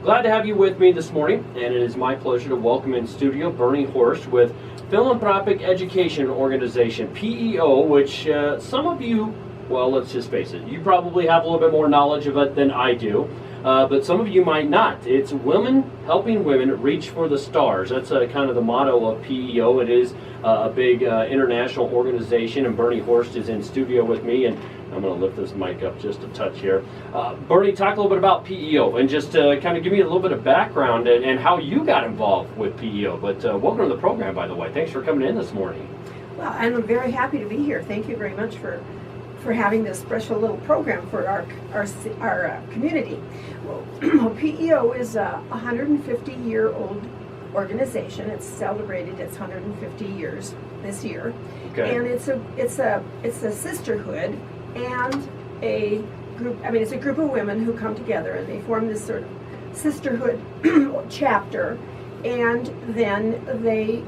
Glad to have you with me this morning, and it is my pleasure to welcome in studio Bernie Horst with Philanthropic Education Organization, P.E.O., which some of you, well, let's just face it, you probably have a little bit more knowledge of it than I do, but some of you might not. It's women helping women reach for the stars. That's kind of the motto of P.E.O. It is a big international organization, and Bernie Horst is in studio with me, and I'm going to lift this mic up just a touch here. Bernie, talk a little bit about P.E.O. and just kind of give me a little bit of background and how you got involved with P.E.O. But welcome to the program, by the way. Thanks for coming in this morning. Well, I'm very happy to be here. Thank you very much for having this special little program for our community. Well, P.E.O. is a 150-year-old organization. It's celebrated its 150 years this year, Okay. and it's a sisterhood and a group. I mean, it's a group of women who come together and they form this sort of sisterhood chapter, and then they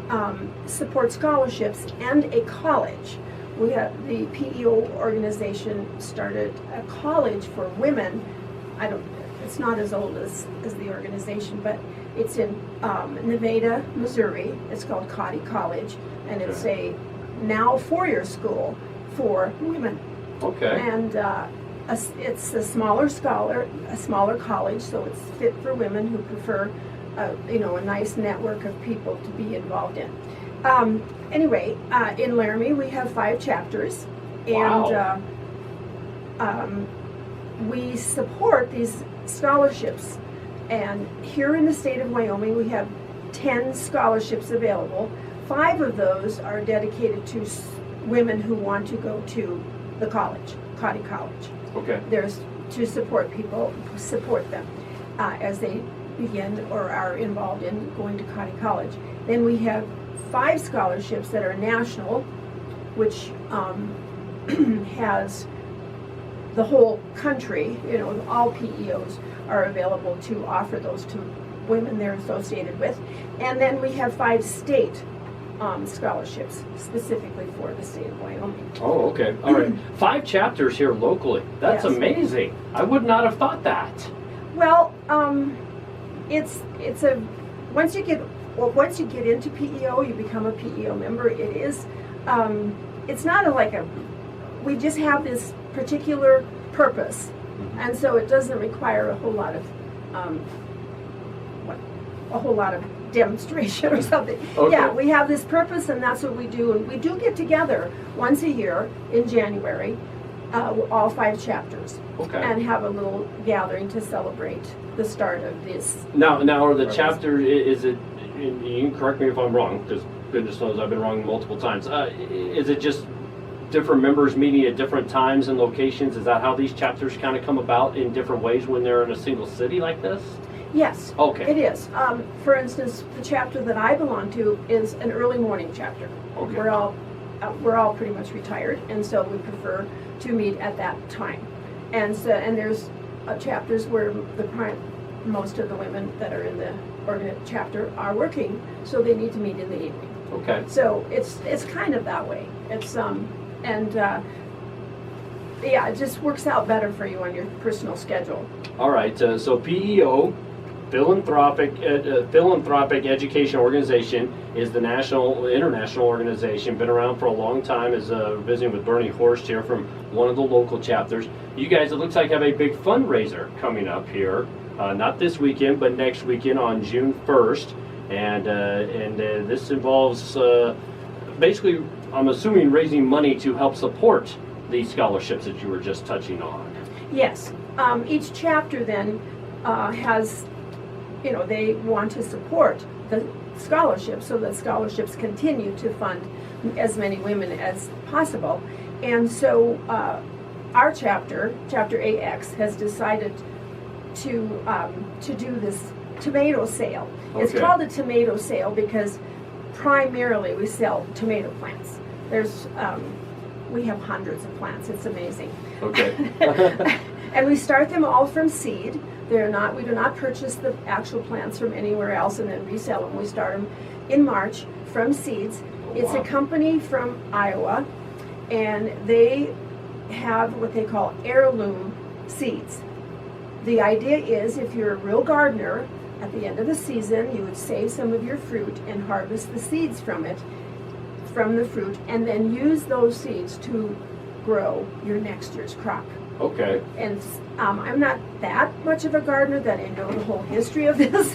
support scholarships and a college. We have the P.E.O. organization started a college for women. It's not as old as the organization, but it's in Nevada, Missouri. It's called KOWB College, and it's a now 4-year school for women. Okay. And it's a smaller college, so it's fit for women who prefer, a nice network of people to be involved in. Anyway, in Laramie we have 5 chapters, and we support these scholarships. And here in the state of Wyoming, we have 10 scholarships available. 5 of those are dedicated to women who want to go to the college, KOWB College. Okay. There's to support them as they begin or are involved in going to KOWB College. Then we have 5 scholarships that are national, which has the whole country, all PEOs are available to offer those to women they're associated with. And then we have 5 state scholarships specifically for the state of Wyoming. Oh, okay. All right. 5 chapters here locally. That's Yes. amazing. I would not have thought that. Well, once you get into PEO, you become a PEO member. It is, it's not we just have this particular purpose, and so it doesn't require a whole lot of demonstration or something. Okay. Yeah, we have this purpose, and that's what we do. And we do get together once a year in January, all 5 chapters, Okay. and have a little gathering to celebrate the start of this. Now are the chapter, is it, and you can correct me if I'm wrong, because goodness knows I've been wrong multiple times. Is it just different members meeting at different times and locations? Is that how these chapters kind of come about in different ways when they're in a single city like this? Yes, Okay. it is. For instance, the chapter that I belong to is an early morning chapter. Okay. We're all pretty much retired, and so we prefer to meet at that time. And there's chapters where most of the women that are in the chapter are working, so they need to meet in the evening. Okay. So it's kind of that way. It's it just works out better for you on your personal schedule. All right. So PEO, Philanthropic Education Organization, is the international organization. Been around for a long time. Is visiting with Bernie Horst here from one of the local chapters. You guys, it looks like, have a big fundraiser coming up here. Not this weekend, but next weekend on June 1st. And this involves basically, I'm assuming, raising money to help support these scholarships that you were just touching on. Yes. Each chapter then has, they want to support the scholarships so that scholarships continue to fund as many women as possible. And so our chapter AX, has decided to do this tomato sale. Okay. It's called a tomato sale because primarily we sell tomato plants. We have hundreds of plants. It's amazing. Okay. And we start them all from seed. We do not purchase the actual plants from anywhere else and then resell them. We start them in March from seeds. It's a company from Iowa, and they have what they call heirloom seeds. the idea is, if you're a real gardener, at the end of the season, you would save some of your fruit and harvest the seeds from the fruit, and then use those seeds to grow your next year's crop. Okay. And I'm not that much of a gardener that I know the whole history of this,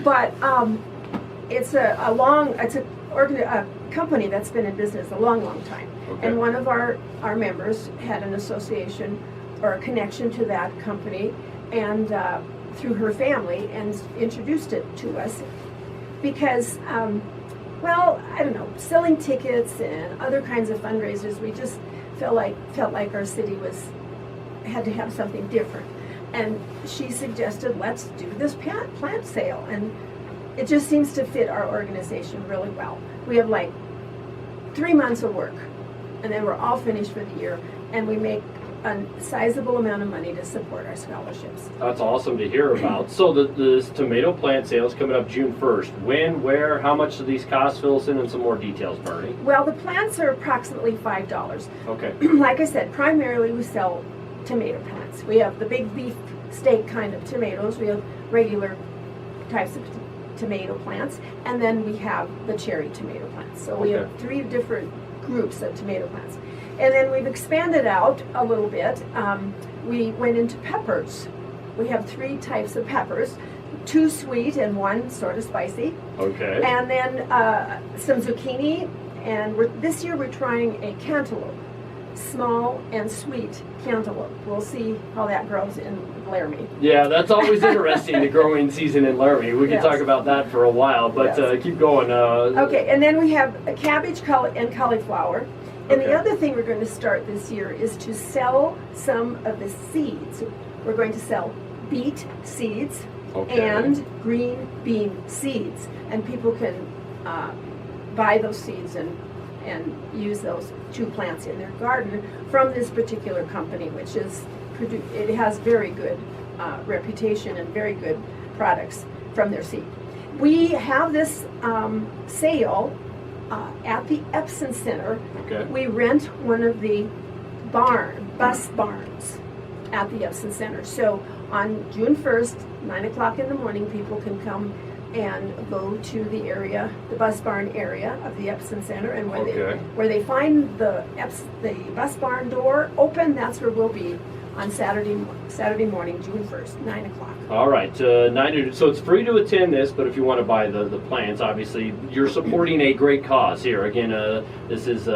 but it's a company that's been in business a long, long time. Okay. And one of our members had an association or a connection to that company, and through her family, and introduced it to us because, well, I don't know, selling tickets and other kinds of fundraisers, we just felt like our city had to have something different. And she suggested, let's do this plant sale, and it just seems to fit our organization really well. We have like 3 months of work, and then we're all finished for the year, and we make a sizable amount of money to support our scholarships. That's awesome to hear about. So this tomato plant sale is coming up June 1st. When, where, how much do these cost? Fill us in on some more details, Bernie. Well, the plants are approximately $5. Okay. Like I said, primarily we sell tomato plants. We have the big beef steak kind of tomatoes. We have regular types of tomato plants, and then we have the cherry tomato plants. So we have 3 different groups of tomato plants. And then we've expanded out a little bit. We went into peppers. We have 3 types of peppers, 2 sweet and 1 sort of spicy. Okay. And then some zucchini, and this year we're trying a cantaloupe, small and sweet cantaloupe. We'll see how that grows in Laramie. Yeah, that's always interesting, the growing season in Laramie. We can Yes. talk about that for a while, but Yes. keep going. Okay, and then we have a cabbage and cauliflower. And Okay. the other thing we're going to start this year is to sell some of the seeds. We're going to sell beet seeds and green bean seeds. And people can buy those seeds and use those 2 plants in their garden from this particular company, which is, it has very good reputation and very good products from their seed. We have this sale at the Eppson Center. Okay. We rent one of the bus barns at the Eppson Center. So on June 1st, 9 o'clock in the morning, people can come and go to the area, the bus barn area of the Eppson Center, and where they find the bus barn door open, that's where we'll be on Saturday morning, June 1st, 9 o'clock. All right, 9 so it's free to attend this, but if you want to buy the plants, obviously you're supporting a great cause here. Again, this is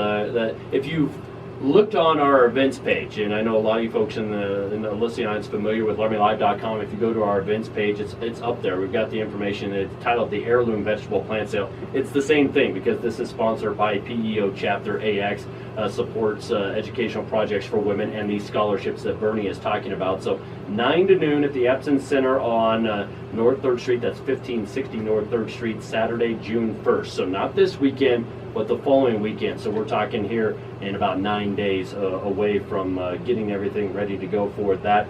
if you've looked on our events page, and I know a lot of you folks in the listening audience familiar with laramie.youtube. If you go to our events page, it's up there. We've got the information. It's titled the Heirloom Vegetable Plant Sale. It's the same thing because this is sponsored by P.E.O. Chapter AX, supports educational projects for women and these scholarships that Bernie is talking about. So 9 to noon at the Eppson Center on North 3rd Street. That's 1560 North 3rd Street, Saturday, June 1st. So not this weekend, but the following weekend. So we're talking here in about 9 days away from getting everything ready to go for that.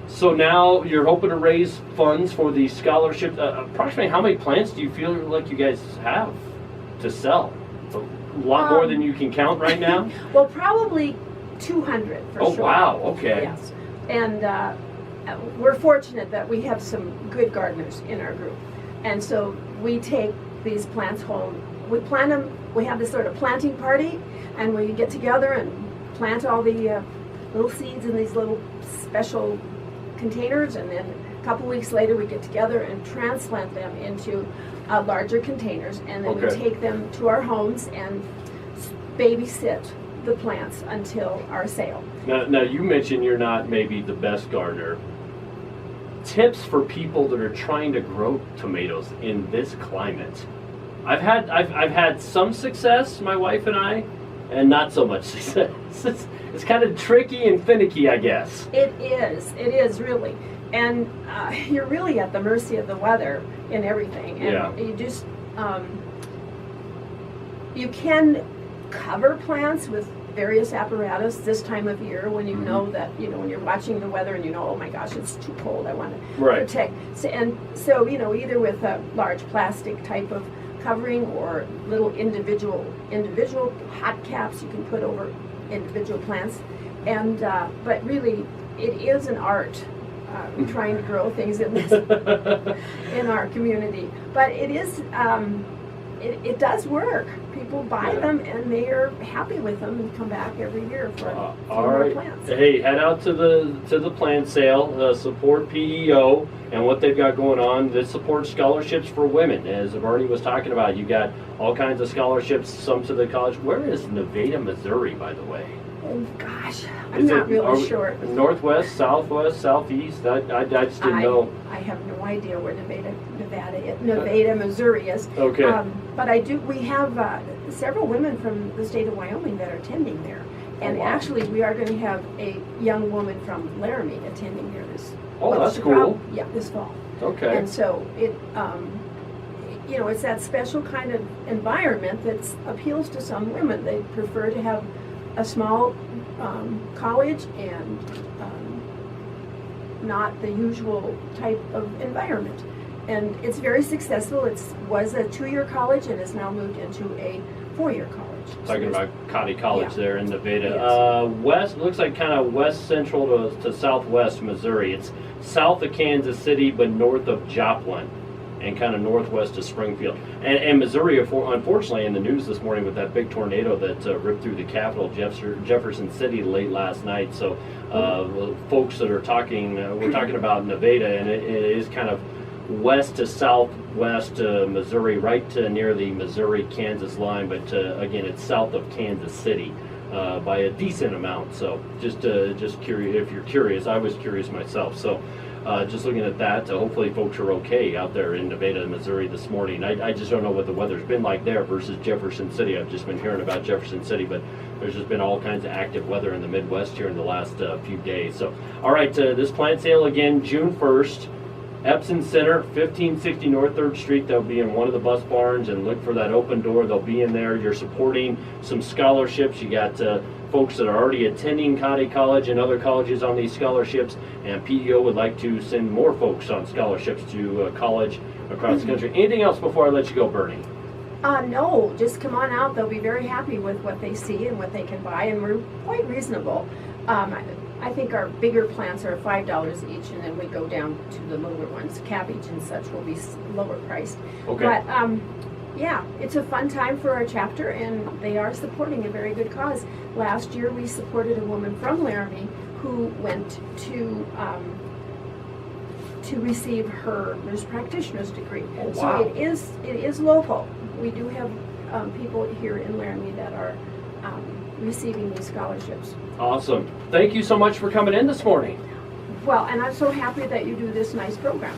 So now you're hoping to raise funds for the scholarship. Approximately how many plants do you feel like you guys have to sell? A lot more than you can count right now? Well, probably 200 for sure. Oh, wow, okay. Yes. And we're fortunate that we have some good gardeners in our group. And so we take these plants home. We plant them, we have this sort of planting party, and we get together and plant all the little seeds in these little special containers, and then a couple weeks later we get together and transplant them into larger containers, and then we take them to our homes and babysit the plants until our sale. Now you mentioned you're not maybe the best gardener. Tips for people that are trying to grow tomatoes in this climate. I've had some success, my wife and I, and not so much success. It's kind of tricky and finicky, I guess. It is really. And you're really at the mercy of the weather and everything. And you just, you can cover plants with various apparatus this time of year when you know that, when you're watching the weather and oh my gosh, it's too cold, I want to protect. So, either with a large plastic type of covering or little individual hot caps you can put over individual plants. And but really, it is an art. Trying to grow things in this in our community, but it is it does work. People buy them and they are happy with them and come back every year for a few more plants. Hey, head out to the plant sale, support P.E.O. and what they've got going on. This supports scholarships for women, as Bernie was talking about. You got all kinds of scholarships, some to the college. Where is Nevada, Missouri, by the way? Oh gosh, I'm not really sure. Northwest, southwest, southeast? I just didn't know. I have no idea where Nevada, Missouri is. Okay. But we have several women from the state of Wyoming that are attending there. And actually, we are going to have a young woman from Laramie attending there this. Oh, that's cool. This fall. Okay. And so it, it's that special kind of environment that appeals to some women. They prefer to have a small college and not the usual type of environment. And it's very successful. It was a 2-year college and has now moved into a 4-year college. Talking about KOWB College there in Nevada. Yes. West, looks like kind of west central to southwest Missouri. It's south of Kansas City but north of Joplin, and kind of northwest of Springfield. And Missouri, unfortunately, in the news this morning with that big tornado that ripped through the capital, Jefferson City, late last night. So folks that are talking, we're talking about Nevada, and it is kind of west to southwest Missouri, right to near the Missouri-Kansas line, but again, it's south of Kansas City by a decent amount. So just curious, if you're curious, I was curious myself. So just looking at that, hopefully folks are okay out there in Nevada, Missouri this morning. I just don't know what the weather's been like there versus Jefferson City. I've just been hearing about Jefferson City, but there's just been all kinds of active weather in the Midwest here in the last few days. So, all right, this plant sale again, June 1st. Eppson Center, 1560 North 3rd Street. They'll be in one of the bus barns, and look for that open door. They'll be in there. You're supporting some scholarships. You got folks that are already attending KOWB College and other colleges on these scholarships, and P.E.O. would like to send more folks on scholarships to college across the country. Anything else before I let you go, Bernie? No, just come on out. They'll be very happy with what they see and what they can buy, and we're quite reasonable. I think our bigger plants are $5 each, and then we go down to the lower ones. Cabbage and such will be lower priced. Okay. But yeah, it's a fun time for our chapter, and they are supporting a very good cause. Last year, we supported a woman from Laramie who went to receive her nurse practitioner's degree. Oh, wow. So it is local. We do have people here in Laramie that are receiving these scholarships. Awesome. Thank you so much for coming in this morning. Well, and I'm so happy that you do this nice program.